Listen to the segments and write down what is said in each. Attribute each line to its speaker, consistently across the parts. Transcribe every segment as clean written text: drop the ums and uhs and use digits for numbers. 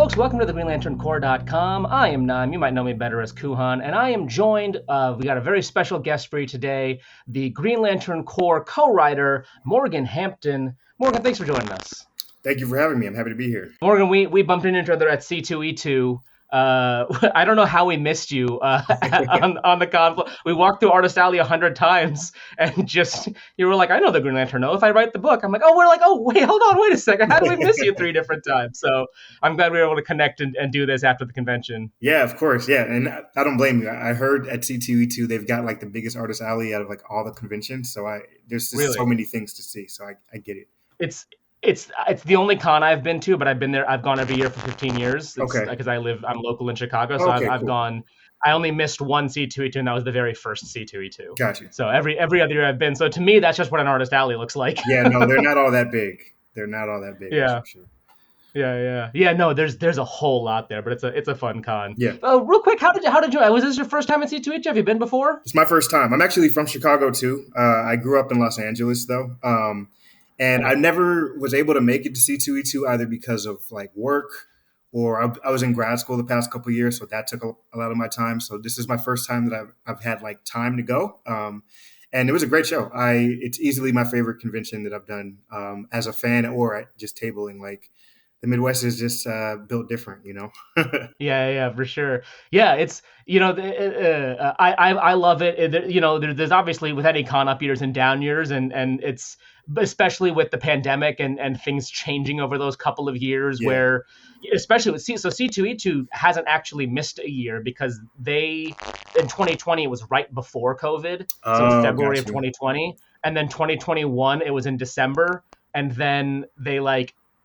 Speaker 1: folks. Welcome to the GreenLanternCorps.com. I am Naaim. You might know me better as Kuhan, and I am joined. We got a very special guest for you today, the Green Lantern Corps co-writer Morgan Hampton. Morgan, thanks for joining us.
Speaker 2: Thank you for having me. I'm happy to be here.
Speaker 1: Morgan, we bumped into each other at C2E2. I don't know how we missed you on the con. We walked through Artist Alley 100 times, and just you were like, "I know the Green Lantern Oath. I write the book." I'm like, "Oh, wait, hold on, wait a second. How did we miss you 3 different times?" So I'm glad we were able to connect and do this after the convention.
Speaker 2: Yeah, of course. Yeah, and I don't blame you. I heard at C2E2 they've got like the biggest Artist Alley out of like all the conventions. So there's just
Speaker 1: Really?
Speaker 2: so many things to see. So I get it.
Speaker 1: It's the only con I've been to, but I've been there. I've gone every year for 15 years.
Speaker 2: Okay.
Speaker 1: Because I'm local in Chicago, so
Speaker 2: Okay,
Speaker 1: I've
Speaker 2: cool.
Speaker 1: gone. I only missed one C2E2, and that was the very first C2E2.
Speaker 2: Gotcha.
Speaker 1: So every other year I've been. So to me, that's just what an Artist Alley looks like.
Speaker 2: Yeah, no, they're not all that big. They're not all that big.
Speaker 1: Yeah.
Speaker 2: For sure.
Speaker 1: Yeah. No, there's a whole lot there, but it's a fun con.
Speaker 2: Yeah.
Speaker 1: Real quick, how did you? Was this your first time at C2H? Have you been before?
Speaker 2: It's my first time. I'm actually from Chicago too. I grew up in Los Angeles though. And I never was able to make it to C2E2 either because of like work or I was in grad school the past couple of years. So that took a lot of my time. So this is my first time that I've had like time to go. And it was a great show. It's easily my favorite convention that I've done as a fan or at just tabling. Like the Midwest is just built different, you know?
Speaker 1: Yeah, for sure. Yeah, it's, I love it. There's obviously with any con up years and down years, and it's especially with the pandemic and things changing over those couple of years where, especially with C2E2 hasn't actually missed a year because in 2020 it was right before COVID, so it was February of 2020, and then 2021 it was in December, and then they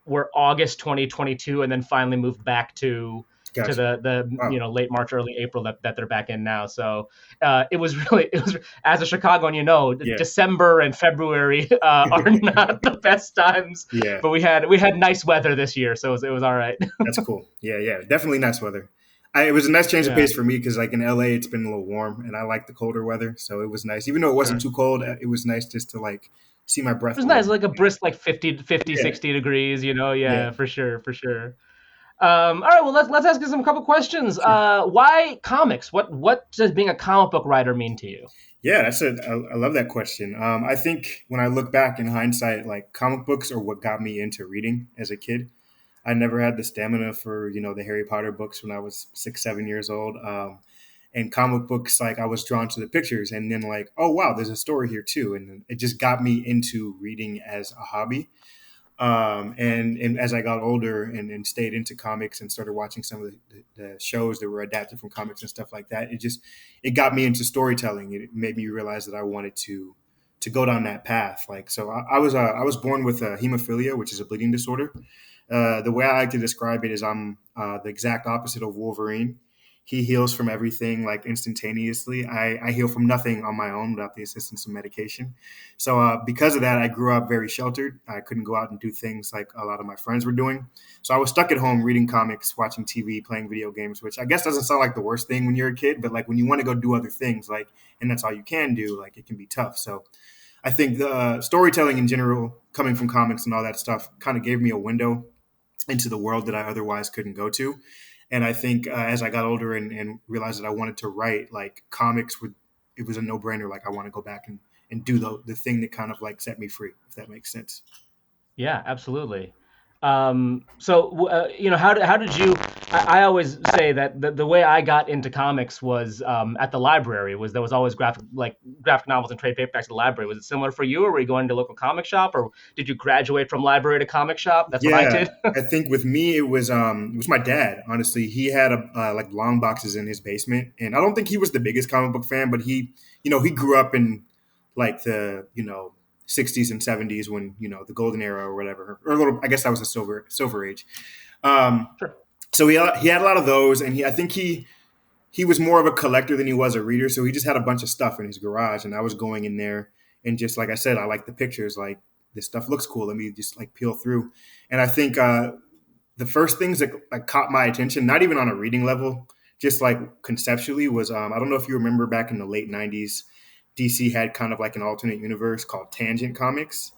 Speaker 1: were August 2022, and then finally moved back to the late March, early April that they're back in now. So it was as a Chicagoan, December and February are not the best times.
Speaker 2: Yeah.
Speaker 1: But we had nice weather this year, so it was all right.
Speaker 2: That's cool. Yeah, definitely nice weather. It was a nice change of pace for me because like in LA it's been a little warm and I like the colder weather, so it was nice. Even though it wasn't too cold, it was nice just to like see my breath.
Speaker 1: It was nice, like a brisk 50, 60 degrees, for sure. All right, well, let's ask you a couple questions. Sure. Why comics? What does being a comic book writer mean to you?
Speaker 2: Yeah, I love that question. I think when I look back in hindsight, like comic books are what got me into reading as a kid. I never had the stamina for, the Harry Potter books when I was 6, 7 years old. And comic books, like I was drawn to the pictures and then like, oh, wow, there's a story here too. And it just got me into reading as a hobby. And as I got older and stayed into comics and started watching some of the shows that were adapted from comics and stuff like that, it got me into storytelling. It made me realize that I wanted to go down that path. Like, so I was born with hemophilia, which is a bleeding disorder. The way I like to describe it is I'm the exact opposite of Wolverine. He heals from everything like instantaneously. I heal from nothing on my own without the assistance of medication. So because of that, I grew up very sheltered. I couldn't go out and do things like a lot of my friends were doing. So I was stuck at home reading comics, watching TV, playing video games, which I guess doesn't sound like the worst thing when you're a kid, but like when you want to go do other things, like, and that's all you can do, like it can be tough. So I think the storytelling in general, coming from comics and all that stuff, kind of gave me a window into the world that I otherwise couldn't go to. And I think as I got older and realized that I wanted to write, like comics it was a no-brainer. Like I want to go back and do the thing that kind of like set me free, if that makes sense.
Speaker 1: Yeah, absolutely. How did you? I always say that the way I got into comics was at the library. There was always graphic novels and trade paperbacks at the library. Was it similar for you, or were you going to a local comic shop, or did you graduate from library to comic shop? That's what I did.
Speaker 2: I think with me it was my dad. Honestly, he had like long boxes in his basement, and I don't think he was the biggest comic book fan, but he grew up in like the 60s and 70s when the golden era or whatever, or a little, I guess that was the silver age.
Speaker 1: Sure.
Speaker 2: So he had a lot of those, and I think he was more of a collector than he was a reader. So he just had a bunch of stuff in his garage, and I was going in there and just like I said, I like the pictures. Like this stuff looks cool. Let me just like peel through. And I think the first things that like caught my attention, not even on a reading level, just like conceptually, was I don't know if you remember back in the late 90s. DC had kind of like an alternate universe called Tangent Comics.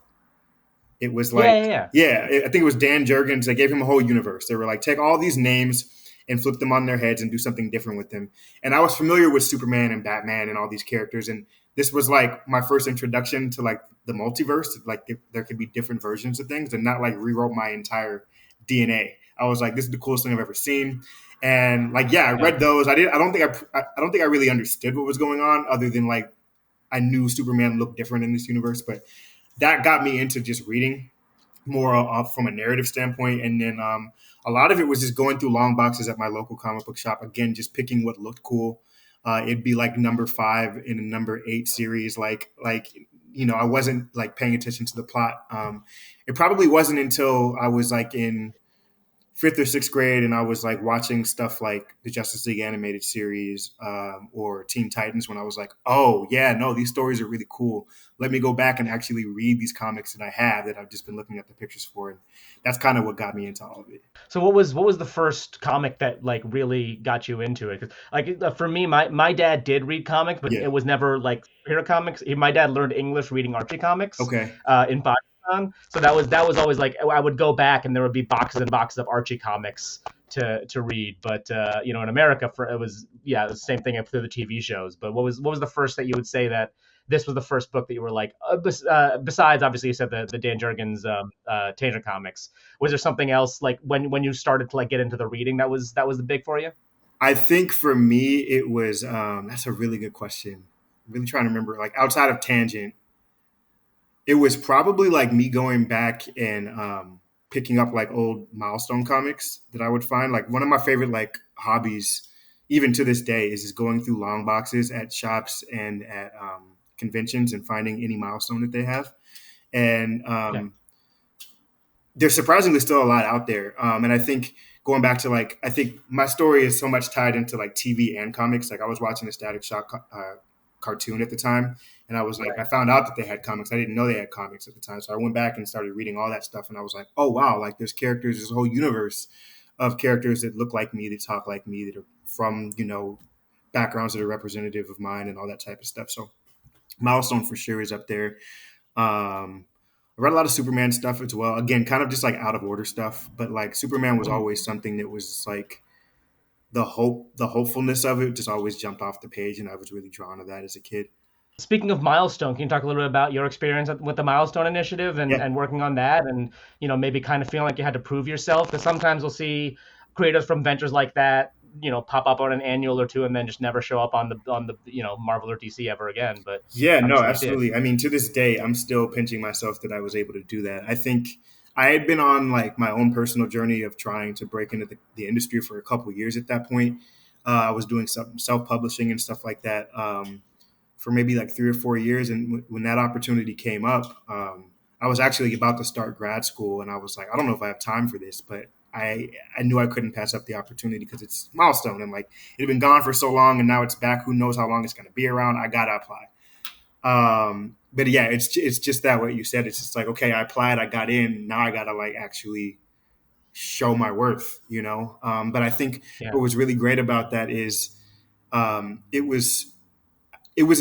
Speaker 2: It was
Speaker 1: Yeah,
Speaker 2: like,
Speaker 1: yeah, yeah.
Speaker 2: yeah, I think it was Dan Jurgens. They gave him a whole universe. They were like, take all these names and flip them on their heads and do something different with them. And I was familiar with Superman and Batman and all these characters. And this was like my first introduction to like the multiverse. Like there could be different versions of things and not like rewrote my entire DNA. I was like, this is the coolest thing I've ever seen. And like, yeah, I
Speaker 1: Yeah.
Speaker 2: read those. I don't think I don't think I really understood what was going on other than like I knew Superman looked different in this universe, but that got me into just reading more from a narrative standpoint. And then a lot of it was just going through long boxes at my local comic book shop. Again, just picking what looked cool. It'd be like number 5 in a number 8 series. I wasn't like paying attention to the plot. It probably wasn't until I was like in 5th or 6th grade, and I was like watching stuff like the Justice League animated series or Teen Titans when I was like, oh yeah, no, these stories are really cool. Let me go back and actually read these comics that I have that I've just been looking at the pictures for, and that's kind of what got me into all of it.
Speaker 1: So what was the first comic that like really got you into it? 'Cause, like for me, my dad did read comics, but
Speaker 2: Yeah.
Speaker 1: it was never like superhero comics. My dad learned English reading Archie comics
Speaker 2: Okay.
Speaker 1: in Pakistan, so that was always like I would go back and there would be boxes and boxes of Archie comics to read. But in America, it was the same thing through the TV shows. But what was the first that you would say that this was the first book that you were like, besides obviously you said the Dan Jurgens Tanger comics, was there something else like when you started to like get into the reading that was the big for you?
Speaker 2: I think for me, it was that's a really good question. Really trying to remember, like outside of Tangent, it was probably like me going back and picking up like old Milestone comics that I would find. Like one of my favorite like hobbies, even to this day, is just going through long boxes at shops and at conventions and finding any Milestone that they have. And
Speaker 1: Yeah.
Speaker 2: there's surprisingly still a lot out there. And I think going back to like, I think my story is so much tied into like TV and comics. Like I was watching a Static Shock cartoon at the time, and I was like, I found out that they had comics. I didn't know they had comics at the time, so I went back and started reading all that stuff, and I was like, oh wow, like there's characters, there's a whole universe of characters that look like me, that talk like me, that are from backgrounds that are representative of mine, and all that type of stuff. So Milestone for sure is up there. I read a lot of Superman stuff as well. Again, kind of just like out of order stuff, but like Superman was
Speaker 1: Mhm.
Speaker 2: always something that was like the hopefulness of it just always jumped off the page, and I was really drawn to that as a kid.
Speaker 1: Speaking of Milestone, can you talk a little bit about your experience with the Milestone Initiative and,
Speaker 2: Yeah.
Speaker 1: and working on that and, maybe kind of feeling like you had to prove yourself? Because sometimes we'll see creators from ventures like that, pop up on an annual or two and then just never show up on the Marvel or DC ever again. But
Speaker 2: Yeah, no,
Speaker 1: obviously you did.
Speaker 2: absolutely. I mean, to this day, I'm still pinching myself that I was able to do that. I think I had been on like my own personal journey of trying to break into the industry for a couple of years at that point. I was doing some self-publishing and stuff like that for maybe like 3 or 4 years. And when that opportunity came up, I was actually about to start grad school, and I was like, I don't know if I have time for this, but I knew I couldn't pass up the opportunity because it's Milestone, and like it had been gone for so long, and now it's back. Who knows how long it's going to be around? I gotta apply. But yeah, it's just that what you said. It's just like, okay, I applied, I got in. Now I gotta like actually show my worth. But I think
Speaker 1: Yeah.
Speaker 2: what was really great about that is it was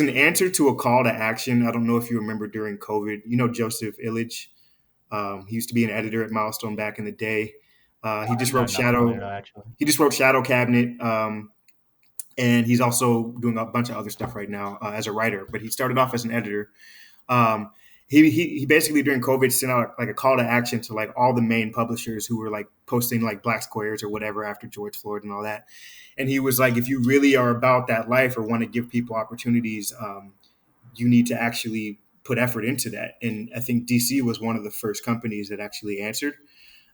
Speaker 2: an answer to a call to action. I don't know if you remember during COVID. Joseph Illich. He used to be an editor at Milestone back in the day. He just
Speaker 1: No,
Speaker 2: wrote
Speaker 1: not familiar
Speaker 2: Shadow.
Speaker 1: actually.
Speaker 2: He just wrote Shadow Cabinet. And he's also doing a bunch of other stuff right now as a writer. But he started off as an editor. Um, he basically during COVID sent out like a call to action to like all the main publishers who were like posting like black squares or whatever after George Floyd and all that. And he was like, if you really are about that life or want to give people opportunities, you need to actually put effort into that. And I think DC was one of the first companies that actually answered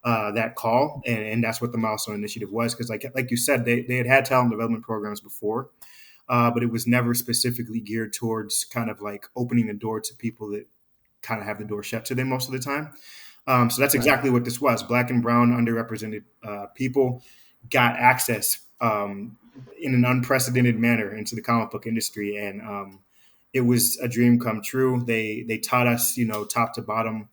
Speaker 2: that call, and that's what the Milestone Initiative was. Because like you said, they had talent development programs before, but it was never specifically geared towards kind of like opening the door to people that kind of have the door shut to them most of the time. So that's
Speaker 1: Right.
Speaker 2: exactly what this was. Black and brown underrepresented people got access in an unprecedented manner into the comic book industry, and it was a dream come true. They taught us, top to bottom,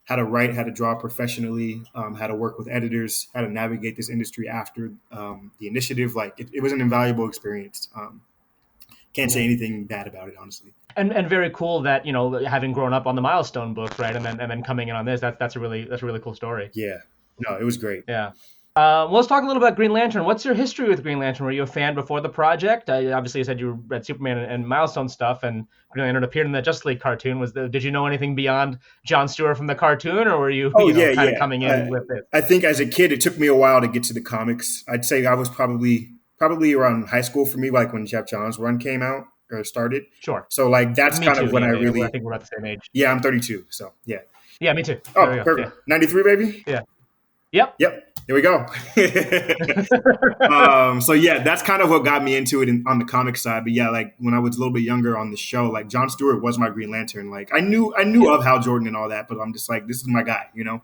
Speaker 2: how to write, how to draw professionally, how to work with editors, how to navigate this industry after the initiative. Like it was an invaluable experience. Can't say anything bad about it, honestly.
Speaker 1: And very cool that, you know, having grown up on the Milestone book, right, and then coming in on this, that's a really cool story.
Speaker 2: Yeah, no, it was great.
Speaker 1: Yeah. Well, let's talk a little about Green Lantern. What's your history with Green Lantern? Were you a fan before the project? Obviously, you said you read Superman and Milestone stuff, and Green Lantern appeared in the Justice League cartoon. Did you know anything beyond Jon Stewart from the cartoon, or were you, kind of coming in with it?
Speaker 2: I think as a kid, it took me a while to get to the comics. I'd say I was probably around high school for me, like when Jeff Johns' run came out or started.
Speaker 1: Sure.
Speaker 2: So like that's
Speaker 1: Me
Speaker 2: kind
Speaker 1: too,
Speaker 2: of when I really.
Speaker 1: I think we're about the same age.
Speaker 2: Yeah, I'm 32, so yeah.
Speaker 1: Yeah, me too.
Speaker 2: Oh, perfect. Yeah. 93, baby.
Speaker 1: Yeah. Yep.
Speaker 2: There we go. So yeah, that's kind of what got me into it on the comic side. But yeah, like when I was a little bit younger on the show, like Jon Stewart was my Green Lantern. Like I knew of Hal Jordan and all that, but I'm just like, this is my guy, you know?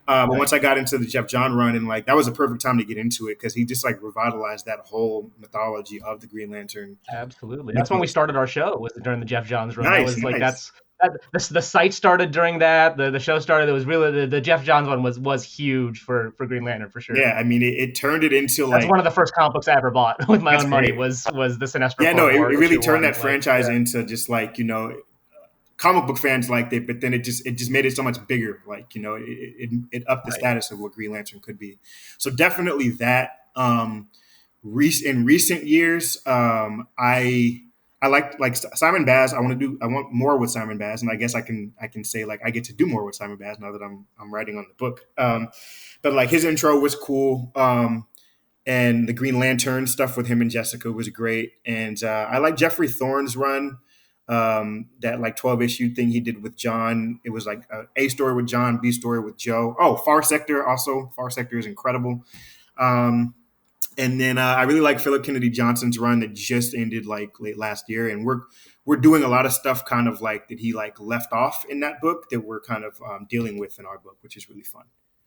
Speaker 2: But once I got into the Jeff John run, and like that was a perfect time to get into it because he just like revitalized that whole mythology of the Green Lantern.
Speaker 1: Absolutely. That's when we started our show, was during the Jeff Johns run.
Speaker 2: Nice,
Speaker 1: that was the site started during that. The show started. It was really the Jeff Johns one was huge for Green Lantern for sure.
Speaker 2: Yeah, I mean it turned it into
Speaker 1: that's one of the first comic books I ever bought with my own money was the Sinestro.
Speaker 2: Yeah, no, it really turned that franchise into just like, you know, comic book fans liked it, but then it just made it so much bigger. Like, you know, it upped the status of what Green Lantern could be. So definitely that. In recent years, I like Simon Baz. I want more with Simon Baz, and I guess I can say like I get to do more with Simon Baz now that I'm writing on the book. But like his intro was cool, and the Green Lantern stuff with him and Jessica was great. And I like Jeffrey Thorne's run, that like 12 issue thing he did with John. It was like A story with John, B story with Joe. Oh, Far Sector also. Far Sector is incredible. And then I really like Philip Kennedy Johnson's run that just ended like late last year, and we're doing a lot of stuff kind of like that he like left off in that book that we're kind of dealing with in our book, which is really fun.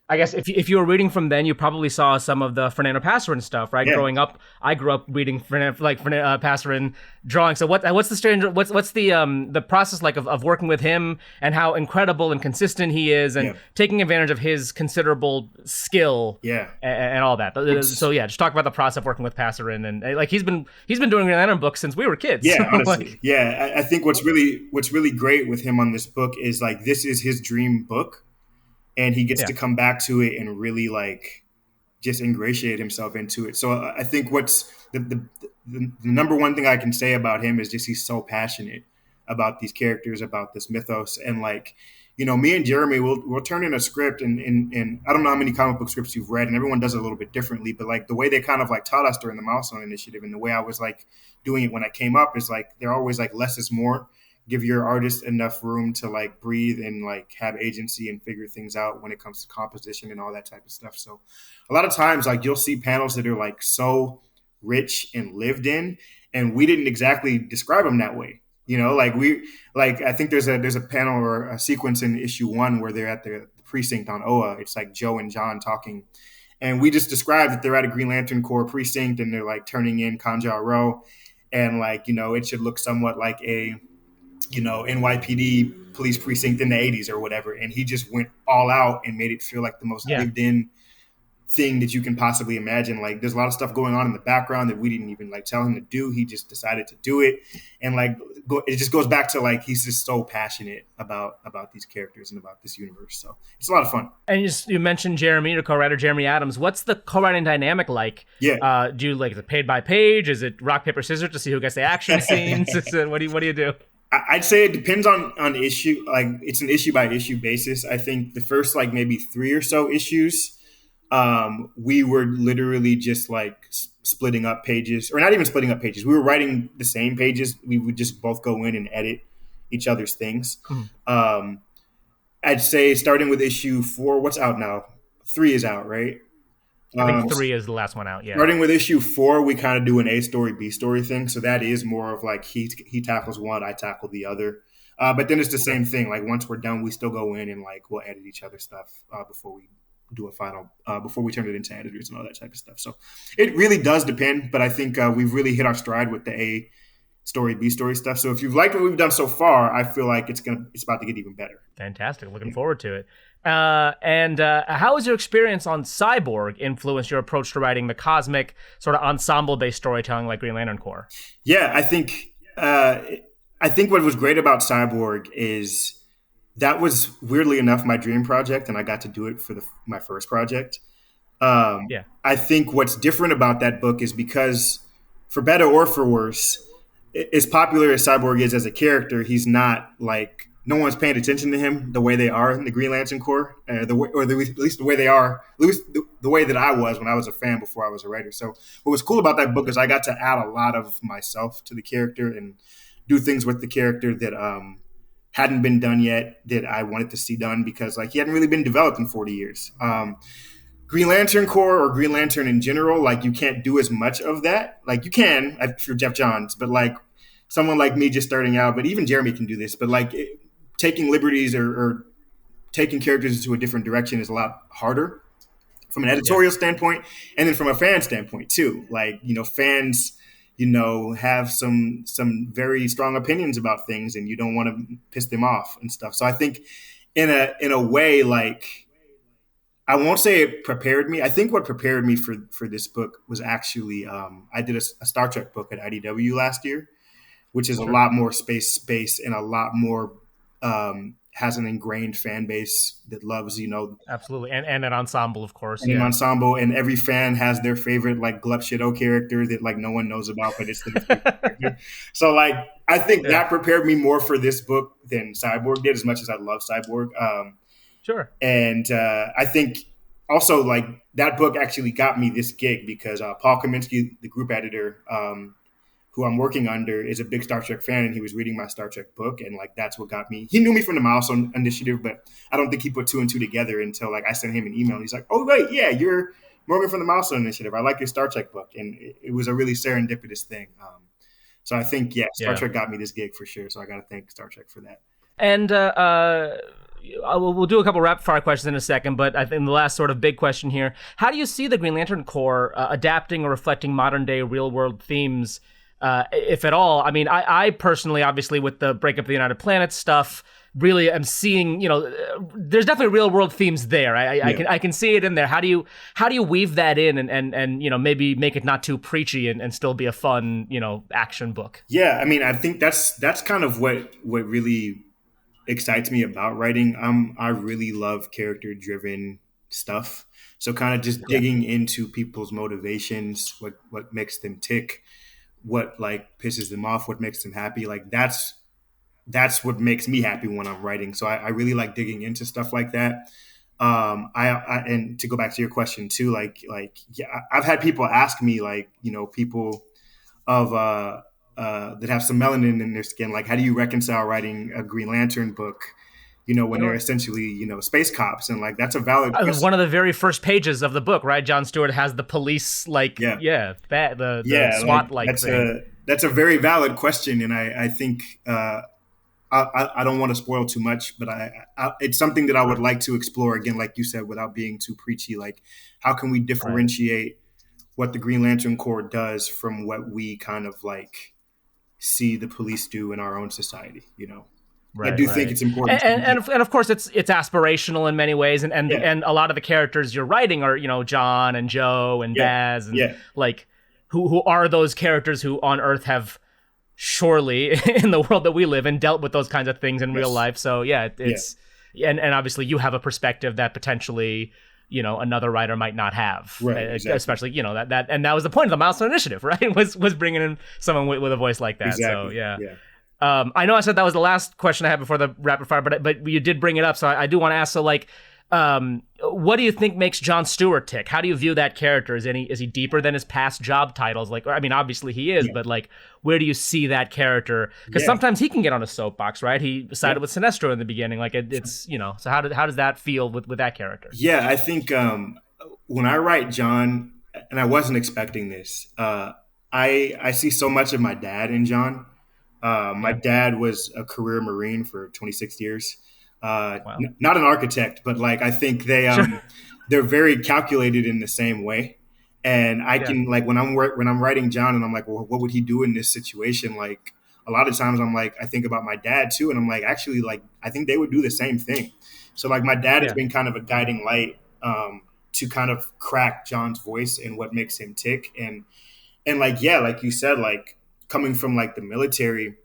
Speaker 1: I guess if you were reading from then, you probably saw some of the Fernando Pasarin stuff, right?
Speaker 2: Yeah.
Speaker 1: Growing up, I grew up reading Fernando Pasarin drawing. So what's the process like of working with him, and how incredible and consistent he is, and taking advantage of his considerable skill, and all that. So yeah, just talk about the process of working with Pasarin, and like he's been doing Green Lantern books since we were kids.
Speaker 2: Yeah, honestly, I think what's really great with him on this book is like this is his dream book. And he gets to come back to it and really like just ingratiate himself into it. So I think what's the number one thing I can say about him is just he's so passionate about these characters, about this mythos. And like, you know, me and Jeremy we'll turn in a script and I don't know how many comic book scripts you've read, and everyone does it a little bit differently, but like the way they kind of like taught us during the Milestone Initiative and the way I was like doing it when I came up is like they're always like less is more. Give your artist enough room to like breathe and like have agency and figure things out when it comes to composition and all that type of stuff. So a lot of times like you'll see panels that are like so rich and lived in, and we didn't exactly describe them that way. You know, like I think there's a panel or a sequence in issue 1 where they're at the precinct on Oa. It's like Joe and John talking. And we just described that they're at a Green Lantern Corps precinct and they're like turning in Kanja Row. And like, you know, it should look somewhat like a, you know, NYPD police precinct in the 80s or whatever. And he just went all out and made it feel like the most lived in thing that you can possibly imagine. Like there's a lot of stuff going on in the background that we didn't even like tell him to do. He just decided to do it. And like, it just goes back to like, he's just so passionate about these characters and about this universe. So it's a lot of fun. And
Speaker 1: you mentioned Jeremy, your co-writer, Jeremy Adams. What's the co-writing dynamic like?
Speaker 2: Yeah.
Speaker 1: Do you like the paid by page? Is it rock, paper, scissors to see who gets the action scenes? What do you do?
Speaker 2: I'd say it depends on issue. Like it's an issue by issue basis. I think the first like maybe 3 or so issues, we were literally just like splitting up pages, or not even splitting up pages. We were writing the same pages. We would just both go in and edit each other's things. I'd say starting with issue 4, what's out now? 3 is out, right?
Speaker 1: I think 3 is the last one out. Yeah.
Speaker 2: Starting with issue 4, we kind of do an A story, B story thing. So that is more of like he tackles one, I tackle the other. But then it's the same thing. Like once we're done, we still go in and like we'll edit each other's stuff before we do a final, before we turn it into editors and all that type of stuff. So it really does depend. But I think we've really hit our stride with the A story, B story stuff. So if you've liked what we've done so far, I feel like it's about to get even better.
Speaker 1: Fantastic. Looking forward to it. And how has your experience on Cyborg influenced your approach to writing the cosmic sort of ensemble-based storytelling like Green Lantern Corps?
Speaker 2: Yeah, I think uh, I think what was great about Cyborg is that was weirdly enough my dream project, and I got to do it for my first project.
Speaker 1: Yeah,
Speaker 2: I think what's different about that book is because, for better or for worse, as popular as Cyborg is as a character, he's not like no one's paying attention to him the way they are in the Green Lantern Corps, at least the way they are, at least the way that I was when I was a fan before I was a writer. So what was cool about that book is I got to add a lot of myself to the character and do things with the character that hadn't been done yet that I wanted to see done because like he hadn't really been developed in 40 years. Green Lantern Corps or Green Lantern in general, like you can't do as much of that. Like you can if you're Jeff Johns, but like someone like me just starting out, but even Jeremy can do this. But like taking liberties or taking characters into a different direction is a lot harder from an editorial standpoint, and then from a fan standpoint too. Like fans, have some very strong opinions about things, and you don't want to piss them off and stuff. So I think in a way, like I won't say it prepared me. I think what prepared me for this book was actually I did a Star Trek book at IDW last year, which is a lot more space and a lot more has an ingrained fan base that loves,
Speaker 1: absolutely, and an ensemble, of course,
Speaker 2: and an ensemble, and every fan has their favorite like Glup Shadow character that like no one knows about, but it's their favorite character. So like I think that prepared me more for this book than Cyborg did, as much as I love Cyborg.
Speaker 1: Sure.
Speaker 2: And I think also like that book actually got me this gig because Paul Kaminsky, the group editor, who I'm working under, is a big Star Trek fan, and he was reading my Star Trek book, and like that's what got me. He knew me from the Milestone Initiative, but I don't think he put two and two together until like I sent him an email, and he's like, "Oh wait, yeah, you're Morgan from the Milestone Initiative. I like your Star Trek book," and it was a really serendipitous thing. So I think Star Trek got me this gig for sure. So I got to thank Star Trek for that.
Speaker 1: And we'll do a couple rapid fire questions in a second, but I think the last sort of big question here: how do you see the Green Lantern Corps adapting or reflecting modern day real world themes? If at all. I mean, I personally, obviously, with the breakup of the United Planets stuff, really am seeing, there's definitely real world themes there. I can see it in there. How do you weave that in and maybe make it not too preachy and still be a fun, action book?
Speaker 2: Yeah, I mean, I think that's kind of what really excites me about writing. I really love character driven stuff. So kind of just digging into people's motivations, what makes them tick, what like pisses them off, what makes them happy. Like that's what makes me happy when I'm writing. So I really like digging into stuff like that. I and to go back to your question too, I've had people ask me like, people of that have some melanin in their skin, like how do you reconcile writing a Green Lantern book, when they're essentially, space cops, and like that's a valid question.
Speaker 1: One of the very first pages of the book, right? John Stewart has the police the SWAT thing.
Speaker 2: That's a very valid question, and I think I don't want to spoil too much, but it's something that I would like to explore again, like you said, without being too preachy. Like, how can we differentiate what the Green Lantern Corps does from what we kind of like see the police do in our own society? I do think it's important,
Speaker 1: and of course it's aspirational in many ways, and a lot of the characters you're writing are John and Joe and Baz and like who are those characters who on Earth have surely in the world that we live in dealt with those kinds of things in real life. So it's and obviously you have a perspective that potentially another writer might not have, exactly. Especially that and that was the point of the Milestone Initiative, right? was bringing in someone with a voice like that.
Speaker 2: Exactly.
Speaker 1: So I know I said that was the last question I had before the rapid fire, but you did bring it up, so I do want to ask. So, like, what do you think makes John Stewart tick? How do you view that character? Is he deeper than his past job titles? Like, I mean, obviously he is, but like, where do you see that character? Because sometimes he can get on a soapbox, right? He sided with Sinestro in the beginning. Like, it's So how does that feel with that character?
Speaker 2: Yeah, I think when I write John, and I wasn't expecting this, I see so much of my dad in John. My dad was a career Marine for 26 years. Wow. Not an architect, but like I think they're very calculated in the same way. And I can like when I'm writing John, and I'm like, well, what would he do in this situation? Like a lot of times, I'm like, I think about my dad too, and I'm like, actually, like I think they would do the same thing. So like my dad has been kind of a guiding light to kind of crack John's voice and what makes him tick, and like like you said, like coming from like the military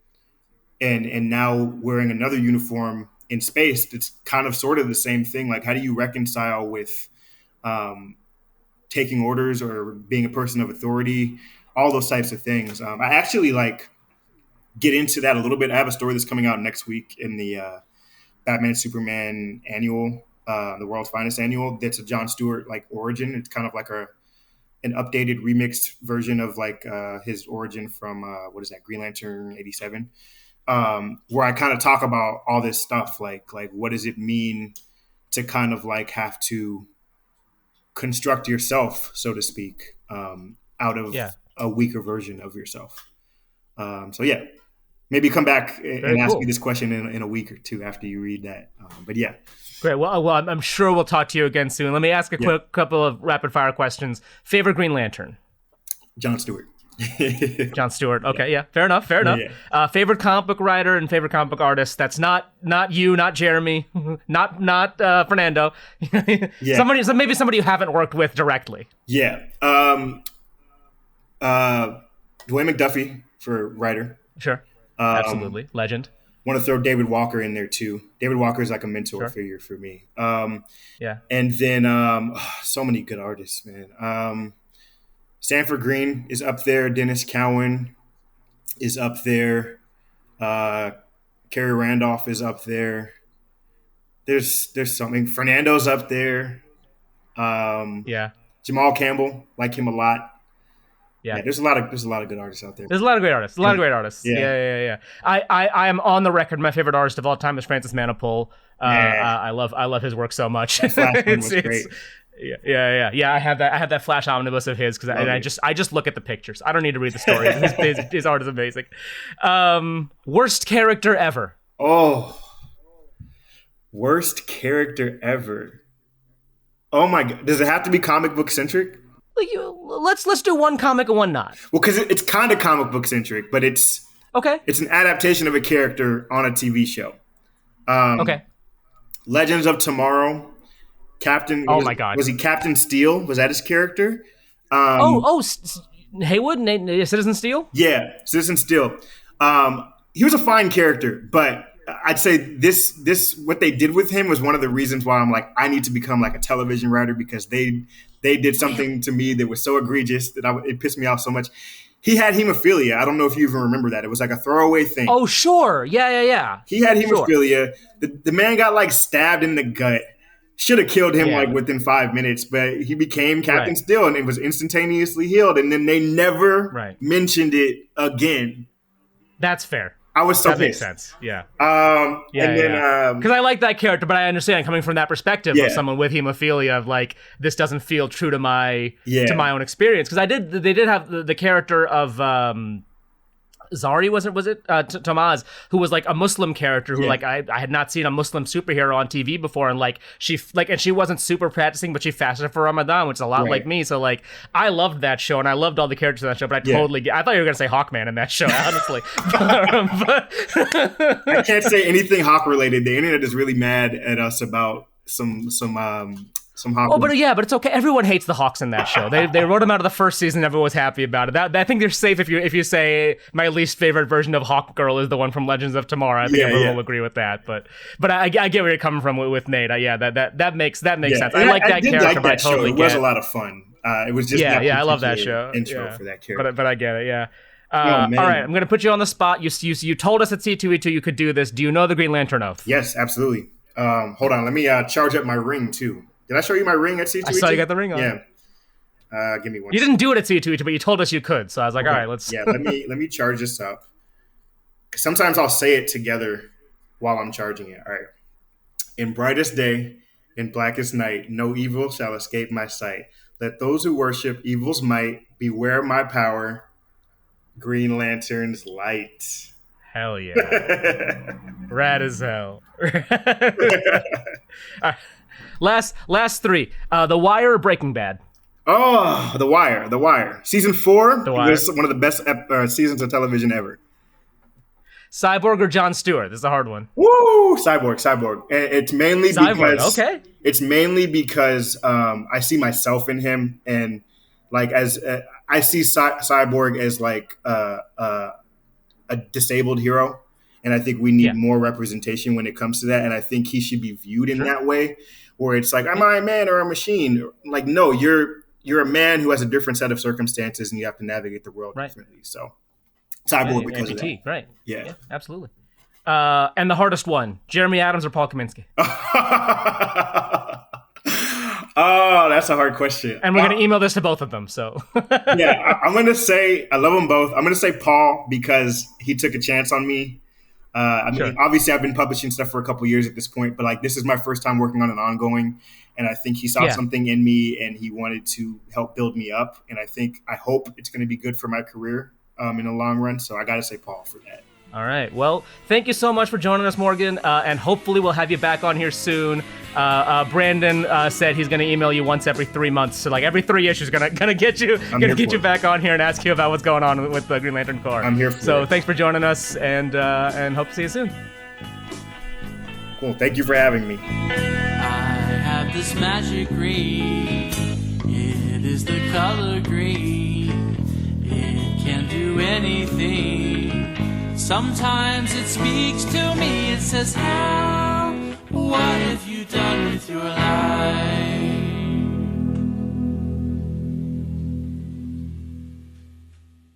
Speaker 2: and now wearing another uniform in space, it's kind of sort of the same thing. Like, how do you reconcile with taking orders or being a person of authority, all those types of things? I actually like get into that a little bit. I have a story that's coming out next week in the Batman Superman annual, the World's Finest annual. That's a Jon Stewart like origin. It's kind of like an updated remixed version of like his origin from Green Lantern 87, where I kind of talk about all this stuff, like what does it mean to kind of like have to construct yourself, so to speak, out of a weaker version of yourself. So yeah, maybe come back and ask me this question in a week or two after you read that. But yeah.
Speaker 1: Great. Well, I'm sure we'll talk to you again soon. Let me ask a quick couple of rapid fire questions. Favorite Green Lantern?
Speaker 2: Jon Stewart.
Speaker 1: Jon Stewart. Okay, yeah. Fair enough. Yeah. Favorite comic book writer and favorite comic book artist? That's not you, not Jeremy, not Fernando. Yeah. Maybe somebody you haven't worked with directly.
Speaker 2: Yeah. Dwayne McDuffie for writer.
Speaker 1: Sure. Absolutely. Legend.
Speaker 2: Want to throw David Walker in there too. David Walker is like a mentor figure for me.
Speaker 1: Yeah.
Speaker 2: And then so many good artists, man. Sanford Green is up there. Dennis Cowan is up there. Kerry Randolph is up there. There's something. Fernando's up there. Jamal Campbell, like him a lot. Yeah, there's a lot of good artists out there.
Speaker 1: There's a lot of great artists. Yeah. I am on the record. My favorite artist of all time is Francis Manapul. I love his work so much.
Speaker 2: That was great.
Speaker 1: Yeah. I have that Flash omnibus of his because I just look at the pictures. I don't need to read the story. His art is amazing. Worst character ever.
Speaker 2: Oh, worst character ever. Oh my God! Does it have to be comic book centric?
Speaker 1: Let's do one comic and one not.
Speaker 2: Well, because it's kind of comic book centric, but it's an adaptation of a character on a TV show. Legends of Tomorrow. Captain.
Speaker 1: My God!
Speaker 2: Was he Captain Steel? Was that his character?
Speaker 1: Haywood, Citizen Steel.
Speaker 2: Yeah, Citizen Steel. He was a fine character, but I'd say this what they did with him was one of the reasons why I'm like I need to become like a television writer, because they did something to me that was so egregious that it pissed me off so much. He had hemophilia. I don't know if you even remember that. It was like a throwaway thing.
Speaker 1: Oh, sure. Yeah.
Speaker 2: He had hemophilia. Sure. The man got like stabbed in the gut. Should have killed him like within 5 minutes, but he became Captain Steel and it was instantaneously healed. And then they never mentioned it again.
Speaker 1: That's fair.
Speaker 2: I was so
Speaker 1: that
Speaker 2: pissed.
Speaker 1: Makes sense. Yeah.
Speaker 2: Because
Speaker 1: I like that character, but I understand coming from that perspective of someone with hemophilia, of like this doesn't feel true to my own experience. Because they did have the character of Zari, was it Tomaz, who was like a Muslim character who like I had not seen a Muslim superhero on TV before, and like she wasn't super practicing, but she fasted for Ramadan, which is a lot like me. So like I loved that show and I loved all the characters in that show, but I thought you were gonna say Hawkman in that show, honestly.
Speaker 2: I can't say anything Hawk related. The internet is really mad at us about some Hawk.
Speaker 1: Oh, but it's okay. Everyone hates the Hawks in that show. They wrote them out of the first season. Everyone was happy about it. I think they're safe if you say my least favorite version of Hawk Girl is the one from Legends of Tomorrow. I think everyone will agree with that. But I get where you're coming from with Nate. That makes sense. I like that character.
Speaker 2: Like that show. It was a lot of fun. It was just
Speaker 1: I love that show.
Speaker 2: Intro for that character.
Speaker 1: But I get it. Yeah. All right, I'm going to put you on the spot. You told us at C2E2 you could do this. Do you know the Green Lantern Oath?
Speaker 2: Yes, absolutely. Hold on. Let me charge up my ring too. Did I show you my ring at C2E2?
Speaker 1: I saw you got the ring on.
Speaker 2: Yeah. Give me one.
Speaker 1: You didn't do it at C2E2, but you told us you could. So I was like, all right, let's.
Speaker 2: Yeah, let me charge this up. Because sometimes I'll say it together while I'm charging it. All right. In brightest day, in blackest night, no evil shall escape my sight. Let those who worship evil's might beware my power. Green Lantern's light.
Speaker 1: Hell yeah. Rad as hell. Last three. The Wire or Breaking Bad?
Speaker 2: Oh, The Wire. Season 4 was one of the best seasons of television ever.
Speaker 1: Cyborg or Jon Stewart? This is a hard one.
Speaker 2: Woo! Cyborg. And it's mainly
Speaker 1: because
Speaker 2: I see myself in him, and like as I see Cyborg as like a disabled hero, and I think we need more representation when it comes to that. And I think he should be viewed in that way, where it's like, am I a man or a machine? Like, no, you're a man who has a different set of circumstances, and you have to navigate the world differently. So Cyborg because
Speaker 1: amputee,
Speaker 2: of that.
Speaker 1: Right.
Speaker 2: Yeah,
Speaker 1: absolutely. And the hardest one, Jeremy Adams or Paul Kaminsky?
Speaker 2: Oh, that's a hard question.
Speaker 1: And we're going to email this to both of them. So
Speaker 2: I'm going to say I love them both. I'm going to say Paul because he took a chance on me. I mean, obviously, I've been publishing stuff for a couple of years at this point, but like this is my first time working on an ongoing, and I think he saw something in me, and he wanted to help build me up. And I hope it's going to be good for my career in the long run. So I got to say Paul for that.
Speaker 1: All right. Well, thank you so much for joining us, Morgan, and hopefully we'll have you back on here soon. Brandon said he's going to email you once every 3 months, so like every 3 issues, gonna get you back on here and ask you about what's going on with the Green Lantern Corps.
Speaker 2: I'm here for
Speaker 1: So thanks for joining us, and hope to see you soon.
Speaker 2: Cool. Thank you for having me.
Speaker 3: I have this magic ring. It is the color green. It can do anything. Sometimes it speaks to me, it says, how, what have you done with your life?